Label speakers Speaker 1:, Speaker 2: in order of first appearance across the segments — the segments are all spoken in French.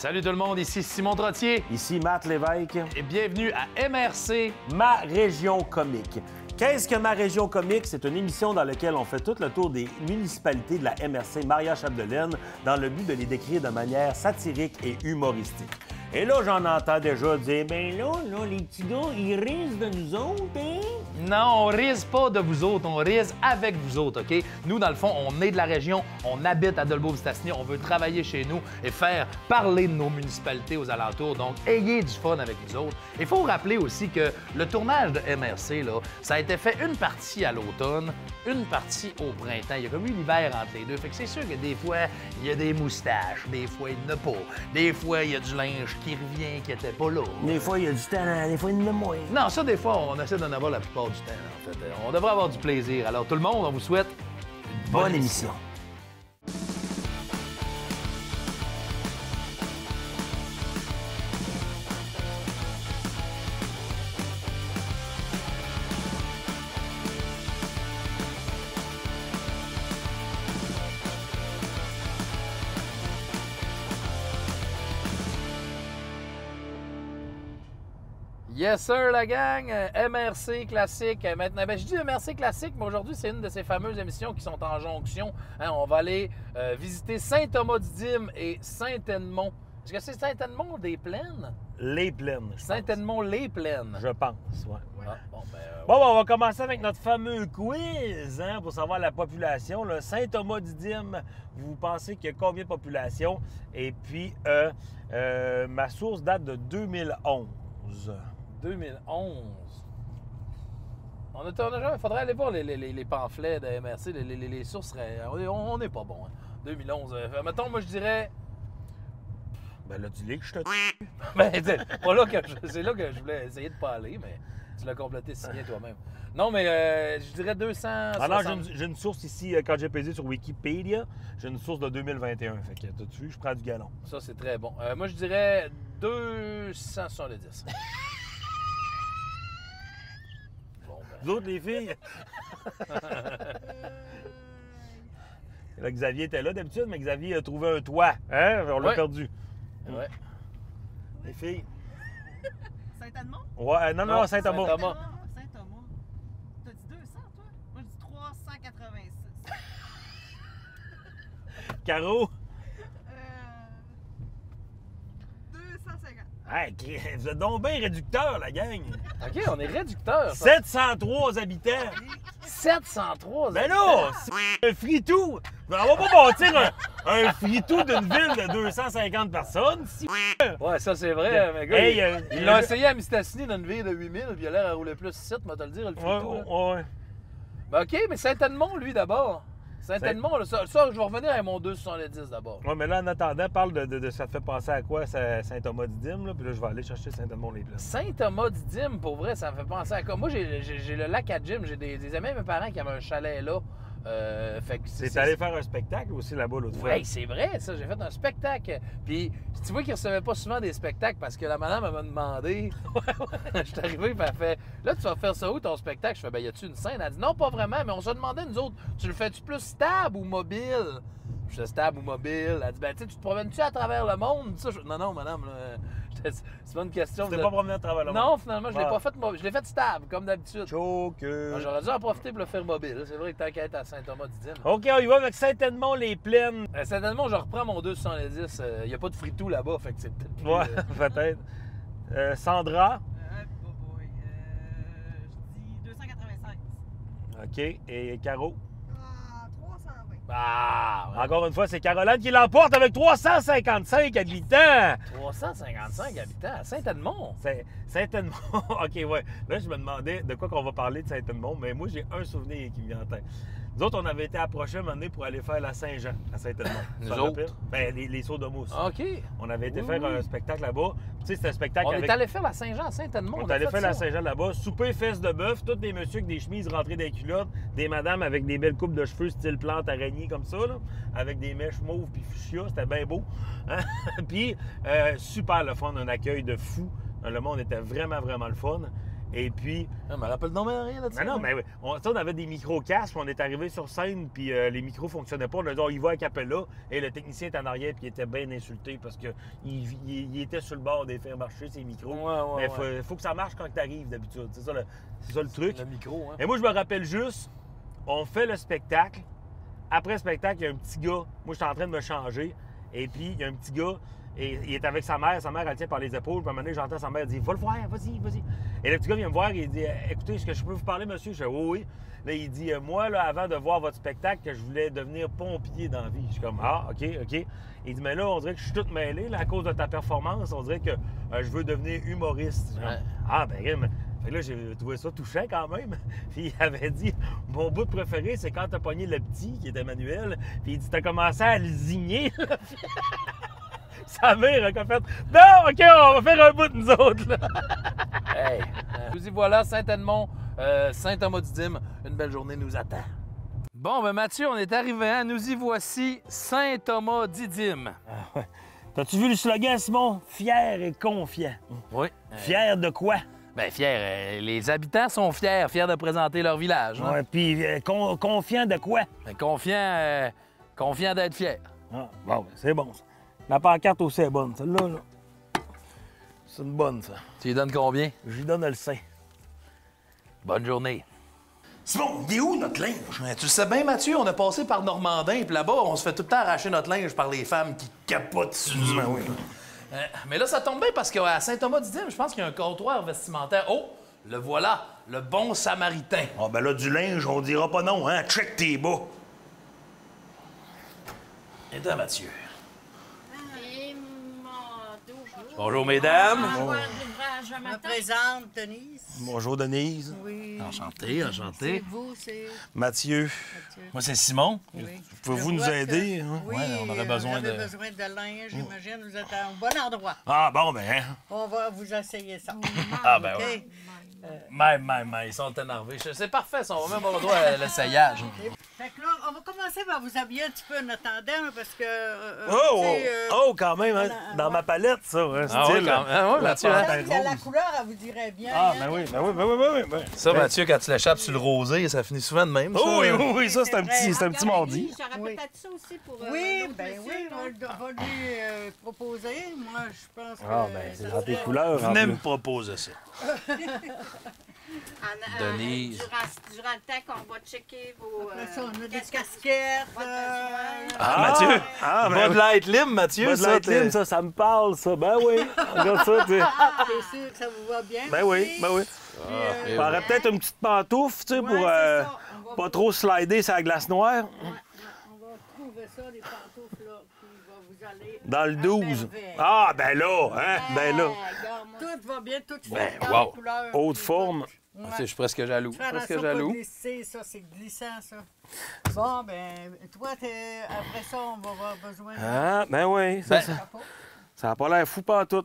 Speaker 1: Salut tout le monde, ici Simon Trottier.
Speaker 2: Ici Matt Lévesque.
Speaker 1: Et bienvenue à MRC.
Speaker 2: Ma région comique. Qu'est-ce que Ma région comique? C'est une émission dans laquelle on fait tout le tour des municipalités de la MRC Maria-Chapdelaine dans le but de les décrire de manière satirique et humoristique. Et là, j'en entends déjà dire, ben là, les petits gars, ils risent de nous autres, hein?
Speaker 1: Non, on rise pas de vous autres, on rise avec vous autres, OK? Nous, dans le fond, on est de la région, on habite à Dolbeau-Mistassini, on veut travailler chez nous et faire parler de nos municipalités aux alentours. Donc, ayez du fun avec nous autres. Il faut rappeler aussi que le tournage de MRC, là, ça a été fait une partie à l'automne, une partie au printemps. Il y a comme eu l'hiver entre les deux. Fait que c'est sûr que des fois, il y a des moustaches, des fois, il n'y en a pas. Des fois, il y a du linge qui revient, qui n'était pas là.
Speaker 2: Des fois, il y a du talent, des fois, il y en a moins.
Speaker 1: Non, ça, des fois, on essaie d'en avoir la plupart du temps, en fait. On devrait avoir du plaisir. Alors, tout le monde, on vous souhaite une
Speaker 2: Bonne émission.
Speaker 1: Yes, sir, la gang. MRC classique. Maintenant, je dis MRC classique, mais aujourd'hui, c'est une de ces fameuses émissions qui sont en jonction. Hein, on va aller visiter Saint-Thomas-du-Dîme et Saint-Edmond. Est-ce que c'est Saint-Edmond-des-Plaines?
Speaker 2: Les plaines,
Speaker 1: Saint-Edmond-les-Plaines.
Speaker 2: je pense, ouais.
Speaker 1: Ah, bon,
Speaker 2: Bon, on va commencer avec notre fameux quiz hein, pour savoir la population. Là. Saint-Thomas-du-Dîme, vous pensez qu'il y a combien de population? Et puis, ma source date de 2011.
Speaker 1: 2011. Il faudrait aller voir les pamphlets de MRC, les sources. On n'est pas bon. Hein. 2011. Mettons, moi, je dirais.
Speaker 2: Ben là, dis-le que je te...
Speaker 1: Ben, c'est là que je voulais essayer de pas aller, mais tu l'as complété si bien toi-même. Non, mais je dirais 200.
Speaker 2: Alors, j'ai une source ici, quand j'ai pesé sur Wikipédia, j'ai une source de 2021. Fait que, t'as-tu vu, je prends du galon.
Speaker 1: Ça, c'est très bon. Moi, je dirais 270. Bon, ben...
Speaker 2: Vous autres, les filles? Là, Xavier était là d'habitude, mais Xavier a trouvé un toit. Hein? On l'a perdu.
Speaker 1: Ouais.
Speaker 2: Les filles?
Speaker 3: Saint-Edmond?
Speaker 2: Ouais, non, Saint-Thomas.
Speaker 3: Saint-Thomas. T'as dit 200, toi? Moi, je dis 386.
Speaker 2: Caro?
Speaker 3: 250.
Speaker 2: Hey, vous êtes donc bien réducteur, la gang.
Speaker 1: OK, on est réducteur.
Speaker 2: 703 habitants.
Speaker 1: 703.
Speaker 2: Ben là, c'est un fritou. On va pas bâtir un fritou d'une ville de 250 personnes.
Speaker 1: Ouais, ça, c'est vrai. Mais gars,
Speaker 2: Hey,
Speaker 1: ils l'ont essayé à Mistassini dans une ville de 8000, puis il a l'air à rouler plus 7, moi, te le dire, le fritou.
Speaker 2: Ouais.
Speaker 1: Ben, OK, mais Saint-Edmond, lui, d'abord. Saint-Edmond, là, ça, je vais revenir à mon 270 d'abord.
Speaker 2: Ouais, mais là, en attendant, parle de ça te fait penser à quoi, Saint-Thomas-du-Dîme, là, puis là, je vais aller chercher Saint-Edmond-les-Plaines.
Speaker 1: Saint-Thomas-du-Dîme, pour vrai, ça me fait penser à quoi? Moi, j'ai le lac à Jim, j'ai des amis de mes parents qui avaient un chalet là. Fait que
Speaker 2: c'est allé faire un spectacle aussi là-bas l'autre fois.
Speaker 1: Oui, c'est vrai, ça. J'ai fait un spectacle. Puis, tu vois qu'ils recevaient pas souvent des spectacles parce que la madame m'a demandé. Je suis arrivé, puis elle fait là, tu vas faire ça où ton spectacle? Je fais ben, y a-tu une scène? Elle dit non, pas vraiment, mais on se demandait, nous autres, tu le fais-tu plus stable ou mobile? Je fais stable ou mobile. Elle dit ben, tu te promènes-tu à travers le monde? Ça, non, non, madame, là, c'est pas une question.
Speaker 2: Tu t'es pas promené à travers le monde?
Speaker 1: Non, finalement, je l'ai pas fait mobile. Je l'ai fait stable, comme d'habitude.
Speaker 2: J'aurais
Speaker 1: dû en profiter pour le faire mobile. C'est vrai que tant qu'à être à Saint-Thomas-du-Dîme.
Speaker 2: OK, on y va avec Saint-Edmond-les-Plaines.
Speaker 1: Saint-Edmond, je reprends mon 270. Il n'y a pas de fritou là-bas, fait que c'est peut-être plus...
Speaker 2: Ouais, peut-être. Sandra?
Speaker 3: Je dis 285.
Speaker 2: OK. Et Caro?
Speaker 3: 320.
Speaker 1: Ah! Ouais.
Speaker 2: Encore une fois, c'est Caroline qui l'emporte avec 355 habitants.
Speaker 1: 355 habitants à Saint-Edmond.
Speaker 2: Saint-Edmond. OK, ouais. Là, je me demandais de quoi qu'on va parler de Saint-Edmond, mais moi, j'ai un souvenir qui me vient en tête. Nous autres, on avait été approchés un moment donné pour aller faire la Saint-Jean à Saint-Edmond.
Speaker 1: Nous autres?
Speaker 2: Ben, les sauts de mousse.
Speaker 1: OK.
Speaker 2: On avait été
Speaker 1: Oui,
Speaker 2: faire
Speaker 1: oui.
Speaker 2: un spectacle là-bas. Tu sais, c'était un spectacle
Speaker 1: On
Speaker 2: avec...
Speaker 1: est allé faire la Saint-Jean à Saint-Edmond.
Speaker 2: On est allé faire la Saint-Jean là-bas. Souper, fesses de bœuf, tous des messieurs avec des chemises rentrées dans les culottes, des madames avec des belles coupes de cheveux style plante araignée comme ça, là, avec des mèches mauves puis fuchsia. C'était bien beau. Hein? Puis, super le fun, un accueil de fou. Le monde était vraiment, vraiment le fun. Et puis...
Speaker 1: Je me rappelle non, mais rien là-dessus.
Speaker 2: Non, mais on avait des micro-casques, puis on est arrivé sur scène, puis les micros ne fonctionnaient pas. On a dit, il va à Capella, et le technicien est en arrière, puis il était bien insulté parce qu'il était sur le bord des faire marcher, ses micros. Mais il faut que ça marche quand tu arrives, d'habitude. C'est ça le truc.
Speaker 1: Le micro, hein.
Speaker 2: Et moi, je me rappelle juste, on fait le spectacle. Après le spectacle, il y a un petit gars. Moi, j'étais en train de me changer, et puis il y a un petit gars. Et il est avec sa mère, elle tient par les épaules. Puis à un moment donné, j'entends sa mère dire, va le voir, vas-y. Et le petit gars vient me voir et il dit, écoutez, est-ce que je peux vous parler, monsieur? Je dis, oui. Là, il dit, moi, là, avant de voir votre spectacle, que je voulais devenir pompier dans la vie. Je suis comme, ah, OK. Il dit, mais là, on dirait que je suis toute mêlée, là, à cause de ta performance. On dirait que je veux devenir humoriste.
Speaker 1: Ouais.
Speaker 2: Ah, ben, fait que là, j'ai trouvé ça touchant quand même. Puis il avait dit, mon bout préféré, c'est quand t'as pogné le petit, qui était Manuel. Puis il dit, t'as commencé à le zigner. Sa mère a fait « Non, OK, on va faire un bout de nous autres, là! »
Speaker 1: Hey! Nous y voilà, Saint-Edmond, Saint-Thomas-du-Dîme. Une belle journée nous attend. Bon, ben Mathieu, on est arrivé, hein? Nous y voici, Saint-Thomas-du-Dîme.
Speaker 2: T'as-tu vu le slogan, Simon? Fier et confiant.
Speaker 1: Oui.
Speaker 2: Fier de quoi?
Speaker 1: Ben fier. Les habitants sont fiers de présenter leur village. Hein?
Speaker 2: Ouais, puis confiant de quoi?
Speaker 1: Ben, confiant d'être fier.
Speaker 2: Ah, bon, ben, c'est bon, ça. La pancarte aussi est bonne, celle-là. Là. C'est une bonne, ça.
Speaker 1: Tu lui donnes combien?
Speaker 2: Je lui donne le sein.
Speaker 1: Bonne journée.
Speaker 4: Simon, il est où notre linge?
Speaker 1: Tu le sais bien, Mathieu, on a passé par Normandin, puis là-bas, on se fait tout le temps arracher notre linge par les femmes qui capotent sur nous.
Speaker 4: Ben oui.
Speaker 1: Mais là, ça tombe bien parce qu'à Saint-Thomas-du-Dîme, je pense qu'il y a un comptoir vestimentaire. Oh, le voilà, le bon samaritain.
Speaker 4: Ah ben là, du linge, on dira pas non, hein? Check tes bas.
Speaker 1: Et toi, Mathieu.
Speaker 5: Et mon dos.
Speaker 1: Bonjour, mesdames.
Speaker 5: Je me présente, Denise.
Speaker 4: Bonjour, Denise.
Speaker 5: Oui.
Speaker 1: Enchanté.
Speaker 5: C'est vous, c'est...
Speaker 4: Mathieu.
Speaker 1: Moi, c'est Simon.
Speaker 5: Oui.
Speaker 4: Pouvez-vous
Speaker 5: Je
Speaker 4: nous
Speaker 5: vois
Speaker 4: aider?
Speaker 5: que-
Speaker 4: Hein?
Speaker 5: Oui,
Speaker 1: Ouais, on aurait besoin
Speaker 5: vous avez
Speaker 1: de-
Speaker 5: besoin de linge, j'imagine. Vous êtes au bon endroit.
Speaker 4: Ah, bon, ben.
Speaker 5: On va vous essayer ça.
Speaker 1: Ah, ben
Speaker 5: OK?
Speaker 1: ouais. Même, ils sont énervés. C'est parfait, ça, on va même pas le droit à l'essayage.
Speaker 5: Fait que là, on va commencer par vous habiller un petit peu en attendant, parce que...
Speaker 2: Quand même, hein? Dans ma palette, ça, hein,
Speaker 1: Ah oui,
Speaker 2: style.
Speaker 1: quand même. Ah oui, Mathieu. Hein?
Speaker 5: La couleur, elle vous dirait bien.
Speaker 2: Ah,
Speaker 5: hein?
Speaker 2: ben oui.
Speaker 1: Ça, Mathieu, quand tu l'échappes sur le rosé, ça finit souvent de même. Ça,
Speaker 2: Oh,
Speaker 1: là.
Speaker 2: oui, ça, c'est un petit mardi.
Speaker 6: J'aurais
Speaker 5: Oui.
Speaker 6: peut-être ça aussi pour
Speaker 5: Oui,
Speaker 6: l'autre
Speaker 5: ben
Speaker 6: monsieur,
Speaker 5: oui,
Speaker 6: là.
Speaker 5: on va lui proposer. Moi, je pense que...
Speaker 2: Ah, ben, c'est
Speaker 5: ça
Speaker 2: dans tes
Speaker 5: serait-
Speaker 2: couleurs. en
Speaker 1: Venez
Speaker 2: plus.
Speaker 1: me proposer ça. Denise.
Speaker 6: Durant le temps qu'on va checker vos...
Speaker 5: Après ça, on a des
Speaker 6: qu'est-ce que-
Speaker 5: casquettes.
Speaker 6: Votre besoin.
Speaker 1: Mathieu.
Speaker 2: Ah, ben,
Speaker 1: Bud Light Lim, Mathieu,
Speaker 2: Bud Light
Speaker 1: t'es-
Speaker 2: Lim, ça me parle, ça. Ben oui, regarde ça, tu sais.
Speaker 5: T'es sûr que ça vous va bien?
Speaker 2: Ben oui,
Speaker 5: aussi?
Speaker 2: ben oui.
Speaker 1: Et
Speaker 2: On aurait peut-être une petite pantoufle, tu sais,
Speaker 5: Ouais,
Speaker 2: pour
Speaker 5: c'est ça. On va
Speaker 2: pas trop slider sur la glace noire.
Speaker 5: On va trouver ça, des pantoufles, là, qui va vous aller...
Speaker 2: Dans le
Speaker 5: à
Speaker 2: 12.
Speaker 5: merveille.
Speaker 2: Ah, ben là, hein, ben là.
Speaker 6: Regarde, moi,
Speaker 5: Tout va bien, tout
Speaker 1: Ben,
Speaker 5: fait dans
Speaker 1: wow.
Speaker 5: les couleurs.
Speaker 2: Haute forme.
Speaker 5: Ouais.
Speaker 1: Je suis presque jaloux.
Speaker 5: Faire en
Speaker 1: Presque
Speaker 5: sorte de
Speaker 1: jaloux.
Speaker 5: glisser, ça, c'est glissant, ça. Bon, ben, toi, après ça, on va avoir besoin de
Speaker 2: Ah, ben oui,
Speaker 1: Ben,
Speaker 5: chapeau.
Speaker 2: ça a pas l'air fou pas tout.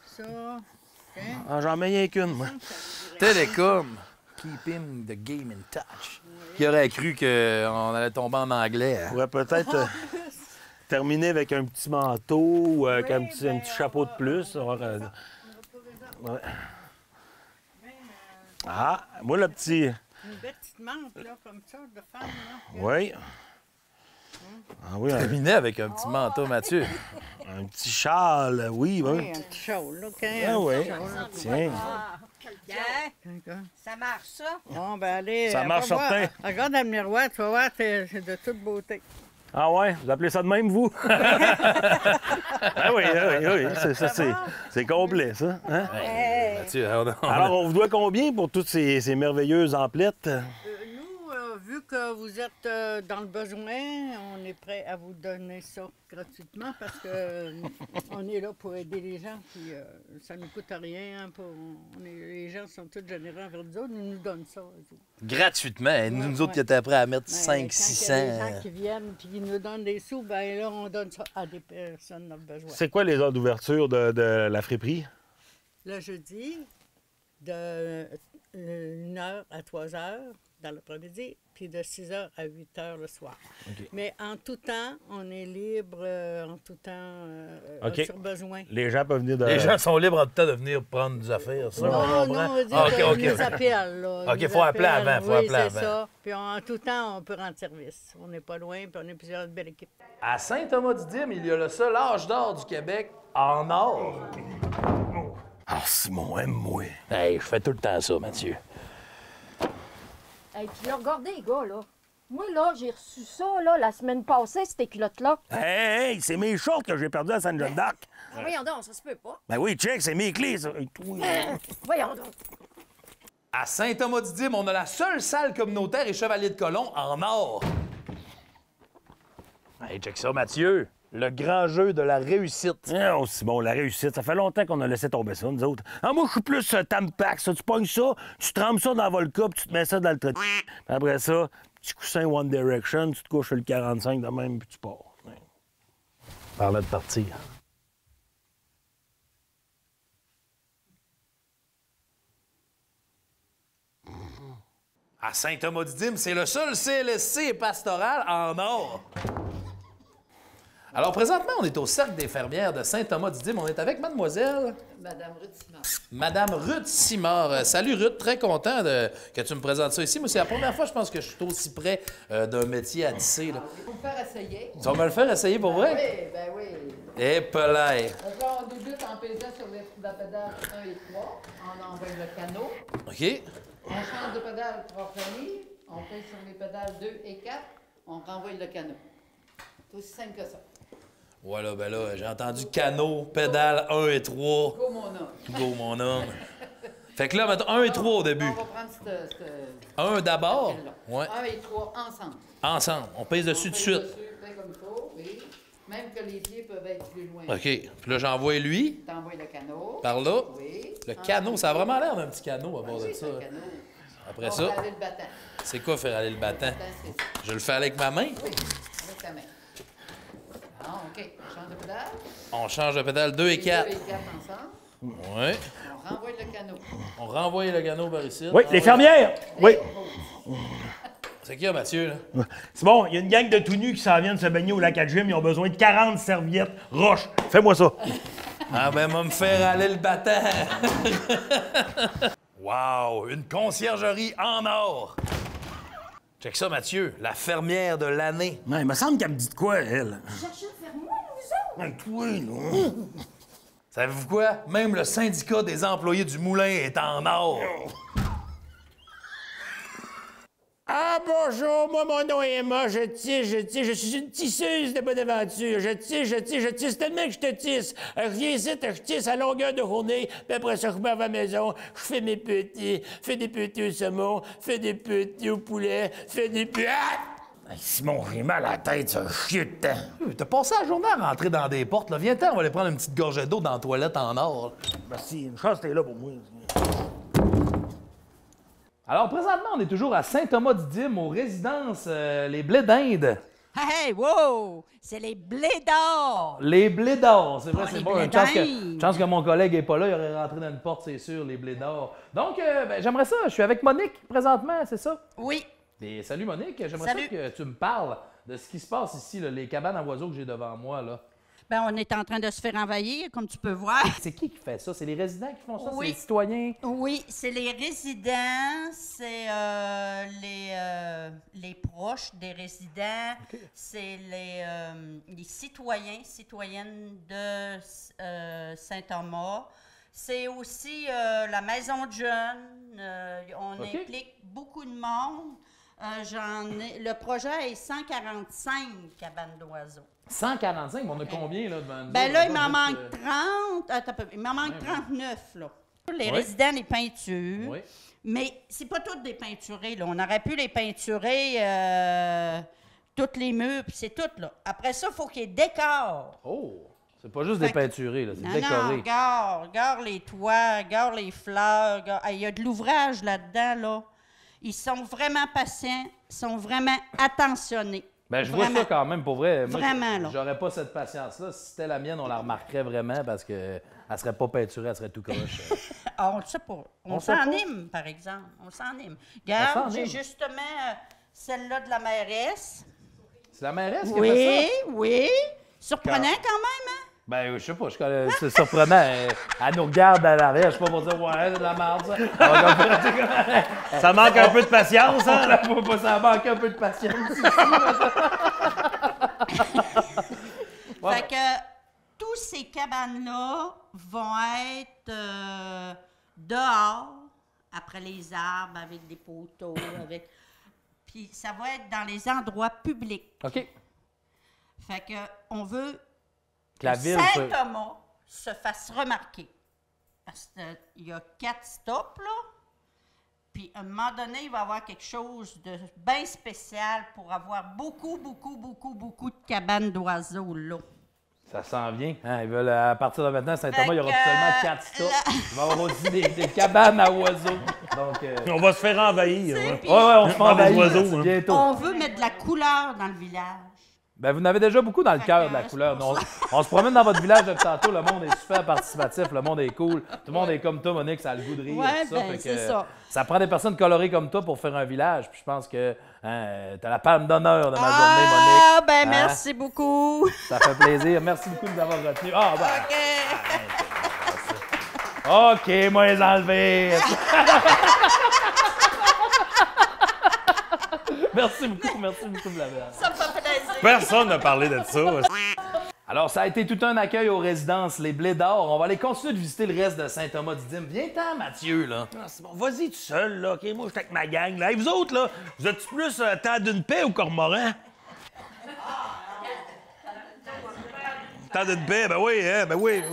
Speaker 5: Ça, OK.
Speaker 2: Ah, j'en mets rien qu'une, moi.
Speaker 1: Télécom. Keeping the game in touch. Qui aurait cru qu'on allait tomber en anglais?
Speaker 2: On
Speaker 1: Hein?
Speaker 2: pourrait peut-être terminer avec un petit manteau ou avec un petit
Speaker 5: ben,
Speaker 2: chapeau de plus. Alors, ouais. Ah, moi, le petit...
Speaker 5: Une belle petite mante, là, comme ça, de femme, là.
Speaker 2: Oui. Ah oui,
Speaker 1: Terminé avec un petit manteau, Mathieu.
Speaker 2: un petit châle, oui,
Speaker 5: Oui,
Speaker 2: oui.
Speaker 5: un petit chaud, là, OK?
Speaker 2: Ah oui, tiens.
Speaker 6: ah, Pierre, ça marche, ça?
Speaker 5: Bon, ben, allez.
Speaker 2: Ça marche
Speaker 5: va voir.
Speaker 2: certain.
Speaker 5: Regarde dans le miroir, tu vas voir, c'est de toute beauté.
Speaker 2: Ah ouais, vous appelez ça de même, vous? Ah oui, c'est complet, ça. Hein?
Speaker 1: Mathieu,
Speaker 2: Alors, on vous doit combien pour toutes ces merveilleuses emplettes?
Speaker 5: Nous, vu que vous êtes dans le besoin, on est prêt à vous donner ça gratuitement parce que on est là pour aider les gens, puis ça ne nous coûte rien. Hein, les gens sont tous généreux envers nous autres, ils nous donnent ça. eux autres.
Speaker 1: gratuitement. Et nous autres qui étions prêts à mettre
Speaker 5: Mais
Speaker 1: 500,
Speaker 5: quand il y a des
Speaker 1: 600.
Speaker 5: gens qui viennent puis qui nous donnent des sous, ben là, on donne ça à des personnes dans le besoin.
Speaker 2: C'est quoi les heures d'ouverture de la friperie?
Speaker 5: Le jeudi, de 1h à 3h, dans l'après-midi, puis de 6 h à 8 h le soir.
Speaker 2: OK.
Speaker 5: Mais en tout temps, on est libre en tout temps
Speaker 2: OK.
Speaker 5: sur besoin.
Speaker 2: Les gens peuvent venir de...
Speaker 1: Les gens sont libres en tout temps de venir prendre des affaires, ça.
Speaker 5: Non,
Speaker 1: on
Speaker 5: non,
Speaker 1: comprend?
Speaker 5: on veut dire
Speaker 1: Ah, OK,
Speaker 5: qu'on
Speaker 1: OK.
Speaker 5: nous appelle. Là.
Speaker 1: OK,
Speaker 5: Ils
Speaker 1: faut appeler
Speaker 5: appellent,
Speaker 1: avant, faut
Speaker 5: oui,
Speaker 1: appeler
Speaker 5: c'est
Speaker 1: avant.
Speaker 5: ça. Puis en tout temps, on peut rendre service. On n'est pas loin, puis on est plusieurs belles équipes.
Speaker 1: À Saint-Thomas-du-Dim, il y a le seul âge d'or du Québec en or.
Speaker 4: Ah, Simon, aime-moi.
Speaker 1: Hey, je fais tout le temps ça, Mathieu.
Speaker 7: Hey, puis là, regardez, les gars, là. Moi, là, j'ai reçu ça, là, la semaine passée, ces culottes-là.
Speaker 4: Hey, c'est mes shorts que j'ai perdus à Sainte-Jeanne-d'Arc.
Speaker 7: Voyons donc, ça se peut pas.
Speaker 4: Ben oui, check, c'est mes clés, ça. Hey, toi.
Speaker 7: Voyons donc.
Speaker 1: À Saint-Thomas-du-Dim, on a la seule salle communautaire et chevalier de colon en or. Hey, check ça, Mathieu. Le grand jeu de la réussite.
Speaker 4: Oh, Simon, la réussite, ça fait longtemps qu'on a laissé tomber ça, nous autres. Ah, moi, je suis plus Tampax, ça. Tu pognes ça, tu trempes ça dans la Volca, puis tu te mets ça dans le traitement. Après ça, petit coussin One Direction, tu te couches sur le 45 de même, puis tu pars. Ouais.
Speaker 1: Parlait de partir. À Saint-Thomas-du-Dim, c'est le seul CLSC pastoral en or. Alors, présentement, on est au Cercle des fermières de Saint-Thomas-du-Dim. On est avec mademoiselle...
Speaker 8: Madame Ruth Simard.
Speaker 1: Madame Ruth Simard. Salut Ruth, très content que tu me présentes ça ici. Moi, c'est la première fois, je pense, que je suis aussi près d'un métier à tisser. Là.
Speaker 8: Il faut me faire essayer.
Speaker 1: Tu vas me le faire essayer pour vrai?
Speaker 8: Oui, ben oui.
Speaker 1: Eh, pelay.
Speaker 8: On débute en pesant sur la pédale 1 et 3. On envoie le canot.
Speaker 1: OK.
Speaker 8: On change de pédale pour finir. On pèse sur les pédales 2 et 4. On renvoie le canot. C'est aussi simple que ça.
Speaker 1: Voilà, ben là, j'ai entendu canot, pédale 1 et 3.
Speaker 8: Go, mon homme.
Speaker 1: Go, mon homme. Fait que là, mettons 1 et 3 au début.
Speaker 8: On va prendre cette
Speaker 1: 1 d'abord.
Speaker 8: là.
Speaker 1: Ouais.
Speaker 8: 1 et 3 ensemble.
Speaker 1: Ensemble. On pèse dessus
Speaker 8: On
Speaker 1: tout de
Speaker 8: pèse
Speaker 1: suite.
Speaker 8: dessus, fait comme il faut, oui. Même que les pieds peuvent être plus loin.
Speaker 1: OK. Puis là, j'envoie lui
Speaker 8: T'envoies le canot.
Speaker 1: par là.
Speaker 8: Oui.
Speaker 1: Le canot, ça a vraiment l'air d'un petit canot à bord de
Speaker 8: Oui,
Speaker 1: ça.
Speaker 8: c'est le canot.
Speaker 1: Après
Speaker 8: On
Speaker 1: ça,
Speaker 8: va aller le battant.
Speaker 1: c'est quoi faire aller le battant?
Speaker 8: Battant, c'est ça.
Speaker 1: Je le fais avec ma main.
Speaker 8: Oui, avec ta main. Ah, OK. On change de pédale.
Speaker 1: On change de pédale 2 et 4.
Speaker 8: 2 et 4 ensemble.
Speaker 1: Oui.
Speaker 8: On renvoie le canot.
Speaker 1: On renvoie le canot par ici.
Speaker 2: Oui, les fermières! Oui.
Speaker 1: C'est qui, Mathieu, là?
Speaker 2: C'est bon, il y a une gang de tout nus qui s'en viennent se baigner au lac à Jim. Ils ont besoin de 40 serviettes roches. Fais-moi ça.
Speaker 1: Ah ben, va me faire aller le battant. Wow! Une conciergerie en or. Check ça, Mathieu. La fermière de l'année.
Speaker 4: Ouais, il me semble qu'elle me dit de quoi, elle?
Speaker 7: Cherchez de faire moi, nous autres.
Speaker 4: Ouais, toi, là.
Speaker 1: Savez-vous quoi? Même le syndicat des employés du moulin est en or.
Speaker 2: Ah, bonjour, moi, mon nom est Emma, je suis une tisseuse de bonne aventure. Je tisse tellement que je te tisse. Je viens ici, je tisse à longueur de journée, puis après ça, je m'en vais à la maison, je fais mes petits, fais des petits au saumon, fais des petits au poulet, fais des petits... Ah!
Speaker 4: Hey, Simon, j'ai mal à la tête, ça chie de temps.
Speaker 1: T'as passé la journée à rentrer dans des portes, là. Viens-t'en, on va aller prendre une petite gorgée d'eau dans la toilette en or. là.
Speaker 4: Merci, une chance, t'es là pour moi.
Speaker 1: Alors, présentement, on est toujours à Saint-Thomas-du-Dim, aux résidences Les Blés d'Inde.
Speaker 6: Hey, wow! C'est les blés d'or!
Speaker 1: Les Blés d'or, c'est vrai,
Speaker 6: Ah,
Speaker 1: c'est
Speaker 6: les
Speaker 1: bon.
Speaker 6: blés
Speaker 1: Une chance
Speaker 6: d'Inde.
Speaker 1: que mon collègue n'est pas là, il aurait rentré dans une porte, c'est sûr, les Blés d'or. Donc, ben, j'aimerais ça, je suis avec Monique présentement, c'est ça?
Speaker 6: Oui.
Speaker 1: Et salut Monique, j'aimerais ça
Speaker 6: Salut.
Speaker 1: que tu me parles de ce qui se passe ici, là, les cabanes à oiseaux que j'ai devant moi. Là.
Speaker 6: Ben, on est en train de se faire envahir, comme tu peux voir.
Speaker 1: C'est qui fait ça? C'est les résidents qui font ça?
Speaker 6: Oui.
Speaker 1: C'est les citoyens?
Speaker 6: Oui, c'est les résidents, c'est les proches des résidents, c'est les citoyens, citoyennes de Saint-Thomas. C'est aussi la maison de jeunes. On
Speaker 1: OK.
Speaker 6: implique beaucoup de monde. Le projet est 145 cabanes d'oiseaux.
Speaker 1: 145, mais on a combien là devant nous?
Speaker 6: Ben
Speaker 1: autres?
Speaker 6: là, il m'en
Speaker 1: Juste,
Speaker 6: manque 30. Attends un peu, il m'en manque 39, là. Les
Speaker 1: Oui.
Speaker 6: résidents, les peintures.
Speaker 1: Oui.
Speaker 6: Mais c'est pas toutes des peinturées, là. On aurait pu les peinturer toutes les murs, puis c'est tout, là. Après ça, il faut qu'il y ait décor.
Speaker 1: Oh! C'est pas juste
Speaker 6: Fait
Speaker 1: des
Speaker 6: que-
Speaker 1: peinturés, là, c'est
Speaker 6: Non,
Speaker 1: décoré.
Speaker 6: regarde les toits, regarde les fleurs. Il y a de l'ouvrage là-dedans, là. Ils sont vraiment patients, sont vraiment attentionnés.
Speaker 1: Ben, je vois
Speaker 6: Vraiment.
Speaker 1: ça quand même, pour vrai. Moi,
Speaker 6: Vraiment, là.
Speaker 1: j'aurais pas cette patience-là. Si c'était la mienne, on la remarquerait vraiment parce qu'elle serait pas peinturée, elle serait tout croche.
Speaker 6: on le sait pas. On s'enime, par exemple. On s'enime. Regarde, j'ai justement celle-là de la mairesse.
Speaker 1: C'est la mairesse qui a fait ça?
Speaker 6: Oui. Surprenant quand même, hein?
Speaker 1: Ben, je sais pas, c'est surprenant. Elle nous regarde à l'arrière, je sais pas pour dire, ouais, c'est de la merde, ça.
Speaker 4: Ça manque un peu de patience, hein?
Speaker 1: Ça manque un peu de patience ici.
Speaker 6: Fait que tous ces cabanes-là vont être dehors, après les arbres, avec des poteaux, Puis ça va être dans les endroits publics.
Speaker 1: OK.
Speaker 6: Fait que on veut
Speaker 1: Que la ville
Speaker 6: Saint-Thomas se fasse remarquer. Parce qu'il y a 4 stops, là. Puis, à un moment donné, il va y avoir quelque chose de bien spécial pour avoir beaucoup de cabanes d'oiseaux, là.
Speaker 1: Ça s'en vient. Hein, ils veulent, à partir de maintenant, Saint-Thomas, il y aura seulement 4 stops. Il va y avoir aussi des cabanes à oiseaux. Donc,
Speaker 4: on va se faire envahir. Hein.
Speaker 1: Oui, on se fait envahir
Speaker 4: oiseaux,
Speaker 1: bientôt.
Speaker 6: On veut mettre de la couleur dans le village.
Speaker 1: Ben, vous en avez déjà beaucoup dans le cœur de la couleur. On se promène dans votre village depuis tantôt, le monde est super participatif, le monde est cool. Tout le monde est comme toi, Monique, ça a le goût de rire.
Speaker 6: Ouais,
Speaker 1: tout ça.
Speaker 6: ben, c'est ça.
Speaker 1: Ça prend des personnes colorées comme toi pour faire un village. Puis je pense que t'as la palme d'honneur de ma journée, Monique.
Speaker 6: Ah, ben
Speaker 1: Hein?
Speaker 6: merci beaucoup.
Speaker 1: Ça fait plaisir. Merci beaucoup de nous avoir retenus. Ah, ben.
Speaker 6: OK.
Speaker 1: OK, moi, les enlever. Merci beaucoup, Blablabla.
Speaker 6: Ça me fait plaisir.
Speaker 4: Personne n'a parlé de ça.
Speaker 1: Alors, ça a été tout un accueil aux résidences Les Blés d'Or. On va aller continuer de visiter le reste de Saint-Thomas-du-Dim. Viens-t'en, Mathieu, là.
Speaker 4: Ah, c'est bon, vas-y tout seul, là. OK, moi, je suis avec ma gang, là. Et vous autres, là, vous êtes plus temps d'une paix ou cormoran? Temps d'une paix, ben oui, hein, ben oui.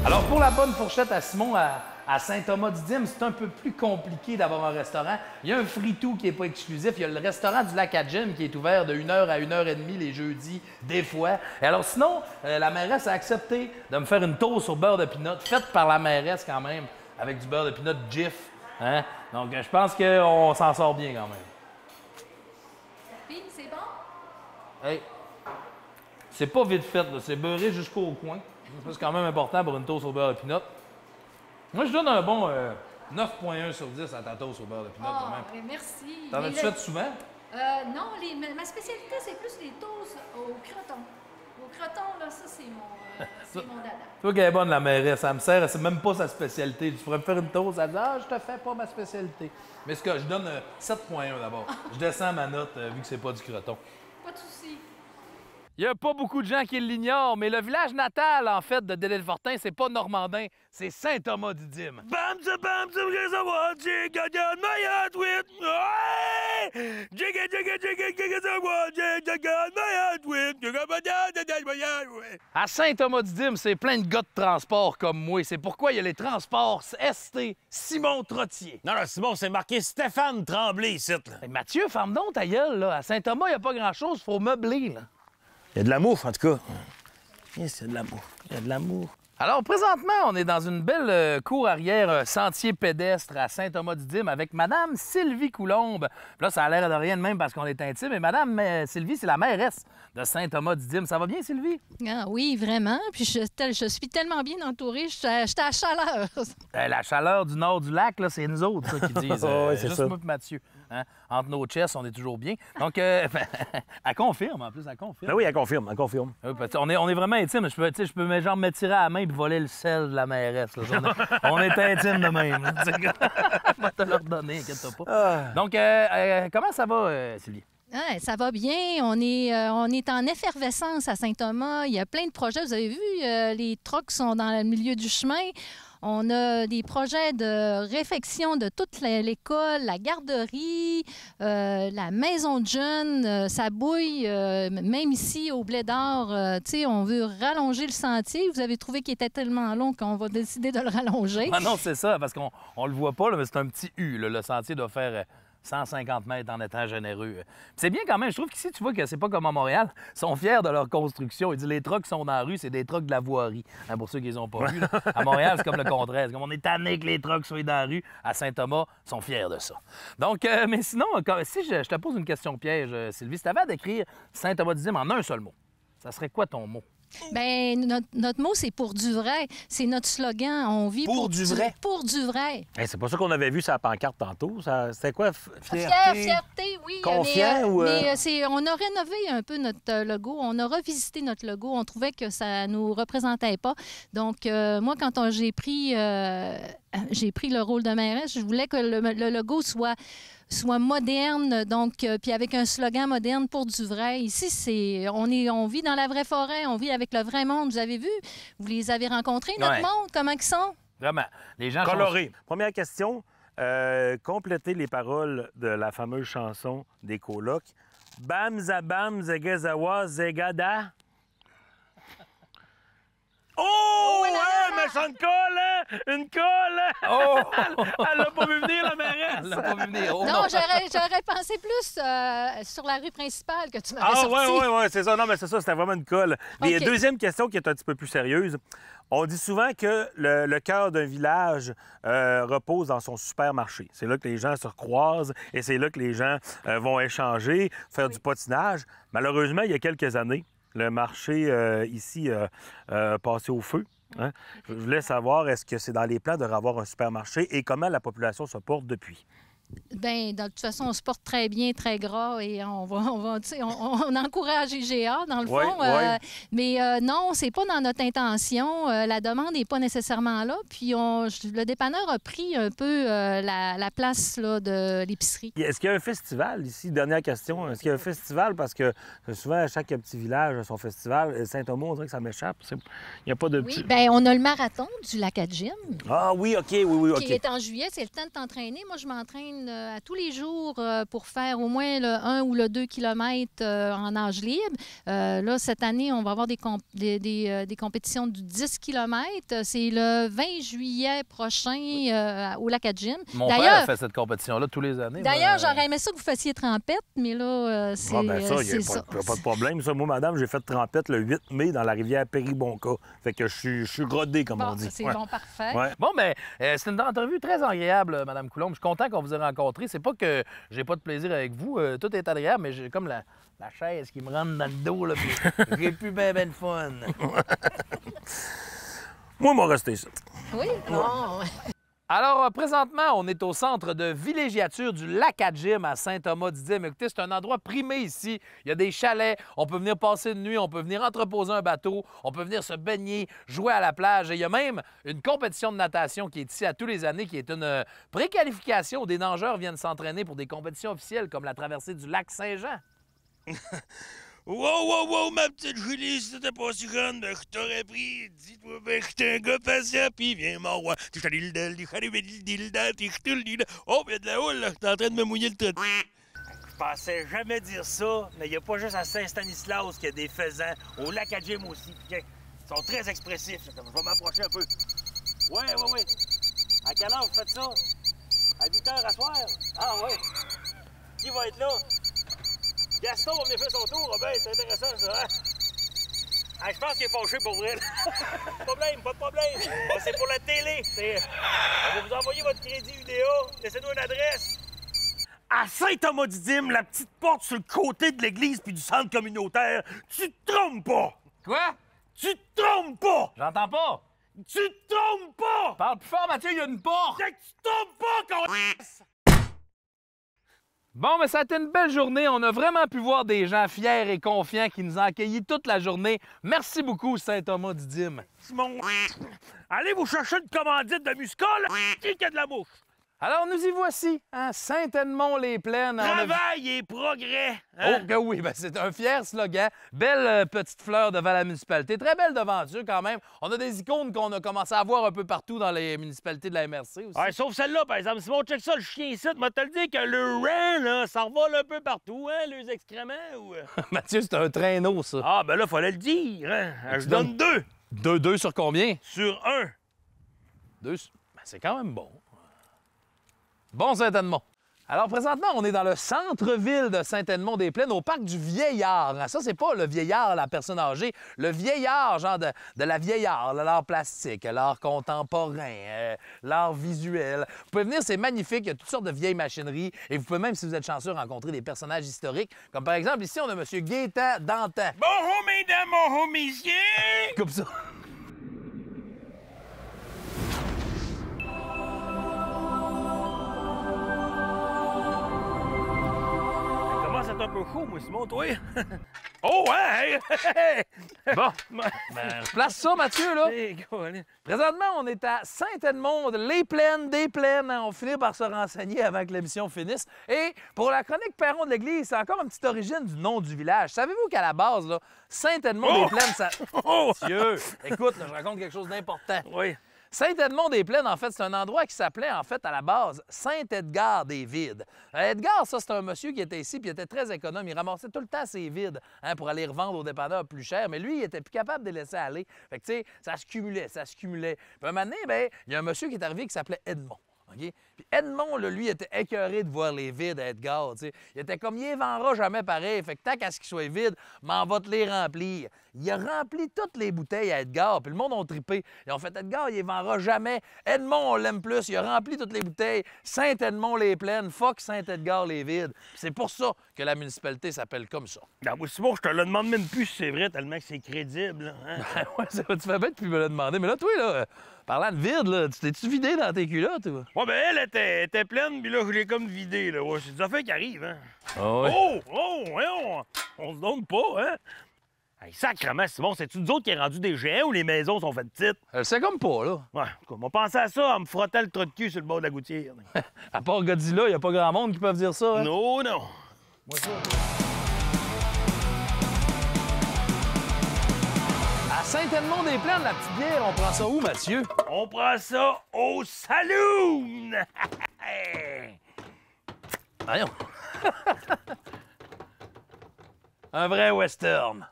Speaker 1: Alors, pour la bonne fourchette à Simon, à Saint-Thomas-du-Dim, c'est un peu plus compliqué d'avoir un restaurant. Il y a un free-to qui n'est pas exclusif. Il y a le restaurant du Lac à Jim qui est ouvert de 1h à 1h30 les jeudis, des fois. Et alors, sinon, la mairesse a accepté de me faire une toast sur beurre de pinot, faite par la mairesse quand même, avec du beurre de pinot Jif. Hein? Donc, je pense qu'on s'en sort bien quand même.
Speaker 7: Puis, c'est bon?
Speaker 1: Hey, c'est pas vite fait, là. C'est beurré jusqu'au coin. C'est quand même important pour une toast au beurre de pinot. Moi, je donne un bon 9,1 sur 10 à ta toast au beurre de pinot.
Speaker 7: Oh,
Speaker 1: quand même.
Speaker 7: merci.
Speaker 1: T'en as-tu fait souvent?
Speaker 7: Non, ma spécialité, c'est plus les toasts au croton. Au croton, là, ça, c'est mon dada.
Speaker 1: Toi qui est bonne, la mairesse, ça me sert, c'est même pas sa spécialité. Tu pourrais me faire une toast, elle dit « Ah, je te fais pas ma spécialité. » Mais ce que je donne 7,1 d'abord. Je descends ma note vu que c'est pas du croton.
Speaker 7: Pas de souci.
Speaker 1: Il n'y a pas beaucoup de gens qui l'ignorent, mais le village natal, en fait, de Dédé Fortin, c'est pas Normandin, c'est Saint-Thomas-du-Dim.
Speaker 4: Bam, ça, ça va, jigga, my heart with. Ouais! Jigga, ça va, jigga, my heart with.
Speaker 1: À Saint-Thomas-du-Dim, c'est plein de gars de transport comme moi. C'est pourquoi il y a les transports ST Simon Trottier.
Speaker 4: Non, Simon, c'est marqué Stéphane Tremblay ici, là.
Speaker 1: Hey, Mathieu, ferme donc ta gueule, là. À Saint-Thomas, il n'y a pas grand-chose, faut meubler, là.
Speaker 4: Il y a de l'amour, en tout cas. Yes, il y a de l'amour. Il y a de l'amour.
Speaker 1: Alors, présentement, on est dans une belle cour arrière, un sentier pédestre à Saint-Thomas-du-Dim avec Madame Sylvie Coulombe. Puis là, ça a l'air de rien de même parce qu'on est intime. Et Madame Sylvie, c'est la mairesse de Saint-Thomas-du-Dim. Ça va bien, Sylvie?
Speaker 9: Ah oui, vraiment. Puis je suis tellement bien entourée, j'étais à chaleur.
Speaker 1: La chaleur du nord du lac, là, c'est nous autres ça, qui disent.
Speaker 4: Oui, c'est
Speaker 1: juste
Speaker 4: ça.
Speaker 1: moi et Mathieu. Hein? Entre nos chests, on est toujours bien. Donc, elle confirme, en plus, elle confirme.
Speaker 4: Ben oui, elle confirme, elle confirme.
Speaker 1: Oui, on est vraiment intime. Je peux genre me tirer à la main et voler le sel de la mairesse. Là. On est intime de même. Là. Je vais te le redonner, inquiète-toi pas. Donc, comment ça va, Sylvie?
Speaker 9: Ouais, ça va bien. On est en effervescence à Saint-Thomas. Il y a plein de projets. Vous avez vu, les trucks sont dans le milieu du chemin. On a des projets de réfection de toute l'école, la garderie, la maison de jeunes, ça bouille. Même ici, au Blé d'Or, on veut rallonger le sentier. Vous avez trouvé qu'il était tellement long qu'on va décider de le rallonger.
Speaker 1: Ah non, c'est ça, parce qu'on le voit pas, là, mais c'est un petit U. Là. Le sentier doit faire 150 mètres en étant généreux. Puis c'est bien quand même. Je trouve qu'ici, tu vois que c'est pas comme à Montréal. Ils sont fiers de leur construction. Ils disent les trucks qui sont dans la rue, c'est des trucks de la voirie. Hein, pour ceux qui les ont pas vus. Là. À Montréal, c'est comme le contraire. C'est comme on est tanné que les trucks soient dans la rue. À Saint-Thomas, ils sont fiers de ça. Donc, mais sinon, si je te pose une question piège, Sylvie, si tu avais à décrire Saint-Thomas-du-Dim en un seul mot, ça serait quoi ton mot?
Speaker 9: Bien, notre mot, c'est pour du vrai. C'est notre slogan. On vit
Speaker 1: Pour du vrai?
Speaker 9: Pour du vrai.
Speaker 4: Hey, c'est pas ça qu'on avait vu sur la pancarte tantôt. C'était quoi?
Speaker 9: Fierté, oui.
Speaker 4: Confiant ou...
Speaker 9: Mais on a rénové un peu notre logo. On a revisité notre logo. On trouvait que ça nous représentait pas. Donc, moi, quand j'ai pris le rôle de mairesse, je voulais que le logo soit moderne, donc, puis avec un slogan moderne pour du vrai. Ici, on vit dans la vraie forêt, on vit avec le vrai monde. Vous avez vu? Vous les avez rencontrés, notre monde? Comment ils sont?
Speaker 1: Vraiment. Les gens
Speaker 4: colorés. Première question. Complétez les paroles de la fameuse chanson des colocs. Bam, zabam, zegazawa, zegada. Oh! Ouais, méchante colle, hein? Une colle! Hein?
Speaker 1: Oh!
Speaker 4: Elle l'a pas vu venir, la mairesse!
Speaker 1: Elle l'a pas vu venir. Oh,
Speaker 9: non, j'aurais pensé plus sur la rue principale que tu m'avais sorti.
Speaker 4: Oui, c'est ça. Non, mais c'est ça, c'était vraiment une colle. Mais
Speaker 9: OK.
Speaker 4: Deuxième question qui est un petit peu plus sérieuse. On dit souvent que le cœur d'un village repose dans son supermarché. C'est là que les gens se recroisent et c'est là que les gens vont échanger, faire du patinage. Malheureusement, il y a quelques années, le marché ici passé au feu. Hein? Je voulais savoir, est-ce que c'est dans les plans de revoir un supermarché et comment la population se porte depuis?
Speaker 9: Bien, de toute façon, on se porte très bien, très gras et on encourage IGA, dans le fond. Mais non, c'est pas dans notre intention. La demande n'est pas nécessairement là. Puis le dépanneur a pris un peu la place là, de l'épicerie.
Speaker 4: Est-ce qu'il y a un festival ici? Dernière question. Est-ce qu'il y a un festival? Parce que souvent, chaque petit village a son festival. Saint-Thomas, on dirait que ça m'échappe. Il n'y a pas de...
Speaker 9: Oui, bien, on a le marathon du lac à Jim.
Speaker 4: Ah oui, OK, oui, OK.
Speaker 9: Qui est en juillet. C'est le temps de t'entraîner. Moi, je m'entraîne à tous les jours pour faire au moins le 1 ou le 2 km en nage libre. Là, cette année, on va avoir des compétitions du 10 km. C'est le 20 juillet prochain au lac à Jim.
Speaker 1: Mon père a fait cette compétition-là tous les années.
Speaker 9: D'ailleurs, j'aurais aimé ça que vous fassiez trempette, mais là, c'est
Speaker 4: ça. Il n'y a pas de problème. Ça, moi, madame, j'ai fait trempette le 8 mai dans la rivière Péribonka. Fait que je suis rodé, comme on dit.
Speaker 9: C'est bon, parfait.
Speaker 4: Ouais.
Speaker 1: Bon, bien, c'est une entrevue très agréable, Mme Coulombe. Je suis content qu'on vous ait rencontré. C'est pas que j'ai pas de plaisir avec vous. Tout est agréable, mais j'ai comme la chaise qui me rentre dans le dos, là, puis j'ai plus ben de fun.
Speaker 4: Moi, m'en resté ça.
Speaker 9: Oui? Bon.
Speaker 1: Alors, présentement, on est au centre de villégiature du lac à Jim à Saint-Thomas-du-Dim. Écoutez, c'est un endroit primé ici. Il y a des chalets, on peut venir passer une nuit, on peut venir entreposer un bateau, on peut venir se baigner, jouer à la plage. Et il y a même une compétition de natation qui est ici à tous les années, qui est une préqualification où des nageurs viennent s'entraîner pour des compétitions officielles comme la traversée du lac Saint-Jean.
Speaker 4: Wow, ma petite Julie, si t'étais pas si jeune, ben, je t'aurais pris. Dis-toi, ben, que t'es un gars patient, pis viens m'en roi. Oh, il y a de la houle, là. T'es en train de me mouiller le trou. Je pensais jamais dire ça, mais il n'y a pas juste à Saint-Stanislas qu'il y a des faisans. Au lac à Jim aussi. Ils sont très expressifs. Je vais m'approcher un peu. Ouais. À quelle heure vous faites ça? À 8 h à soir? Ah, ouais. Qui va être là? Gaston va venir faire son tour, ben, c'est intéressant, ça, hein? Ah, je pense qu'il est fâché pour vrai. Pas de problème. Bon, c'est pour la télé. On va vous envoyer votre crédit vidéo. Laissez-nous une adresse. À Saint-Thomas-du-Dim, la petite porte sur le côté de l'église puis du centre communautaire, tu te trompes pas!
Speaker 1: Quoi?
Speaker 4: Tu te trompes pas!
Speaker 1: J'entends pas.
Speaker 4: Tu te trompes pas!
Speaker 1: Parle plus fort, Mathieu, il y a une porte!
Speaker 4: C'est que tu te trompes pas, con...
Speaker 1: Bon, mais ça a été une belle journée. On a vraiment pu voir des gens fiers et confiants qui nous ont accueillis toute la journée. Merci beaucoup, Saint-Thomas-du-Dim.
Speaker 4: Simon, allez vous chercher une commandite de muscol, qui a de la mouche.
Speaker 1: Alors, nous y voici, hein, Saint-Edmond-les-Plaines.
Speaker 4: Travail et progrès.
Speaker 1: Hein? Oh, que oui, ben, c'est un fier slogan. Belle petite fleur devant la municipalité. Très belle devanture, quand même. On a des icônes qu'on a commencé à voir un peu partout dans les municipalités de la MRC aussi.
Speaker 4: Ouais, sauf celle-là, par exemple. Simon, check ça, le chien ici. Tu m'as te le dit que le rang, là, ça revole un peu partout, hein, les excréments, ou...
Speaker 1: Mathieu, c'est un traîneau, ça.
Speaker 4: Ah, ben là, fallait le dire, hein. Je donne 2.
Speaker 1: Deux sur combien?
Speaker 4: Sur 1.
Speaker 1: 2. Ben, c'est quand même bon. Bon Saint-Edmond. Alors, présentement, on est dans le centre-ville de Saint-Edmond-des-Plaines, au parc du Vieillard. Ça, c'est pas le vieillard, la personne âgée. Le vieillard, genre de la vieillard, l'art plastique, l'art contemporain, l'art visuel. Vous pouvez venir, c'est magnifique. Il y a toutes sortes de vieilles machineries. Et vous pouvez même, si vous êtes chanceux, rencontrer des personnages historiques. Comme par exemple, ici, on a M. Gaétan Dantan.
Speaker 4: Bonjour, mesdames, bonjour, messieurs!
Speaker 1: Comme ça.
Speaker 4: C'est un peu chaud, moi, Simon, toi. Oh, ouais!
Speaker 1: Bon, ben, place ça, Mathieu, là.
Speaker 4: Allez.
Speaker 1: Présentement, on est à Saint-Edmond, les plaines, des plaines. On finit par se renseigner avant que l'émission finisse. Et pour la chronique Perron de l'Église, c'est encore une petite origine du nom du village. Savez-vous qu'à la base, là, Saint-Edmond-des-Plaines, ça... Mathieu, écoute, là, je raconte quelque chose d'important.
Speaker 4: Oui.
Speaker 1: Saint-Edmond-des-Plaines, en fait, c'est un endroit qui s'appelait, en fait, à la base, Saint-Edgar-des-Vides. Edgar, ça, c'est un monsieur qui était ici, puis il était très économe. Il ramassait tout le temps ses vides pour aller revendre aux dépanneurs plus cher. Mais lui, il était plus capable de les laisser aller. Fait que, tu sais, ça se cumulait, ça se cumulait. Puis un moment donné, bien, il y a un monsieur qui est arrivé qui s'appelait Edmond. OK? Puis Edmond, là, lui, était écœuré de voir les vides à Edgar. T'sais. Il était comme, il ne vendra jamais pareil. Fait que tant qu'à ce qu'ils soient vides, m'en va te les remplir. Il a rempli toutes les bouteilles à Edgar. Puis le monde a trippé. Ils ont fait, Edgar, il ne vendra jamais. Edmond, on l'aime plus. Il a rempli toutes les bouteilles. Saint-Edmond-les-Plaines. Fuck Saint-Edgar-les-Vides. C'est pour ça que la municipalité s'appelle comme ça.
Speaker 4: Ben, moi, Simon, je te le demande même plus si c'est vrai, tellement que c'est crédible. Hein?
Speaker 1: Ouais, tu fais bien depuis me le demander. Mais là, toi, là, parlant de vide, là, tu t'es-tu vidé dans tes culottes? Ou?
Speaker 4: Ouais, ben elle était pleine, puis là, je l'ai comme vidée, là. Ouais, c'est des affaires qui arrivent, hein.
Speaker 1: Oh, ouais.
Speaker 4: On se donne pas, hein. Hey, sacrement, Simon, c'est-tu nous autres qui est rendu des géants ou les maisons sont faites petites?
Speaker 1: C'est comme pas, là.
Speaker 4: Ouais, on va penser à ça en me frottant le trou de cul sur le bord de la gouttière.
Speaker 1: À part Godzilla, il n'y a pas grand monde qui peut dire ça, hein?
Speaker 4: Non, non.
Speaker 1: Moi, ça. À Saint-Edmond-des-Plaines, la petite bière, on prend ça où, Mathieu?
Speaker 4: On prend ça au saloon!
Speaker 1: Voyons. Un vrai western.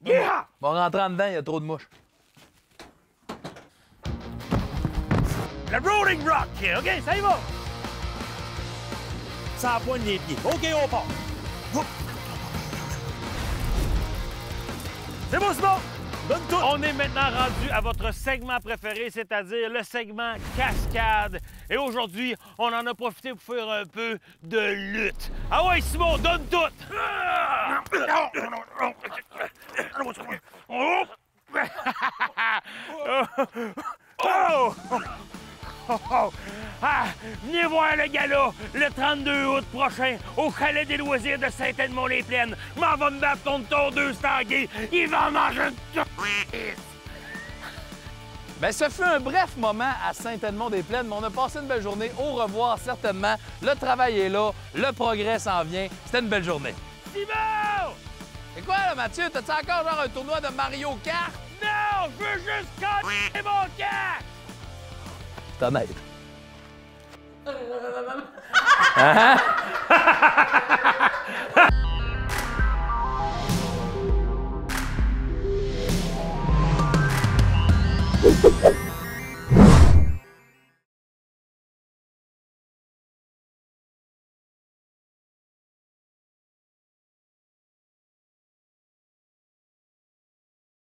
Speaker 4: Yeah!
Speaker 1: Bon, rentrant en dedans, il y a trop de mouches.
Speaker 4: Le Rolling Rock, OK, ça y va!
Speaker 2: Ça poigne les pieds. OK, on part.
Speaker 4: C'est bon, Simon! Donne tout! On est maintenant rendu à votre segment préféré, c'est-à-dire le segment cascade. Et aujourd'hui, on en a profité pour faire un peu de lutte. Ah ouais, Simon, donne tout! Venez voir le gala le 32 août prochain au Chalet des loisirs de Saint-Edmond-les-Plaines. M'en va me battre contre ton 2 stangués. Il va en manger une...
Speaker 1: Bien, ce fut un bref moment à Saint-Edmond-des-Plaines, mais on a passé une belle journée. Au revoir, certainement. Le travail est là, le progrès s'en vient. C'était une belle journée.
Speaker 4: Simon!
Speaker 1: C'est quoi, là, Mathieu? T'as-tu encore genre un tournoi de Mario Kart?
Speaker 4: Non! Je veux juste casser mon camp!
Speaker 1: C'est honnête.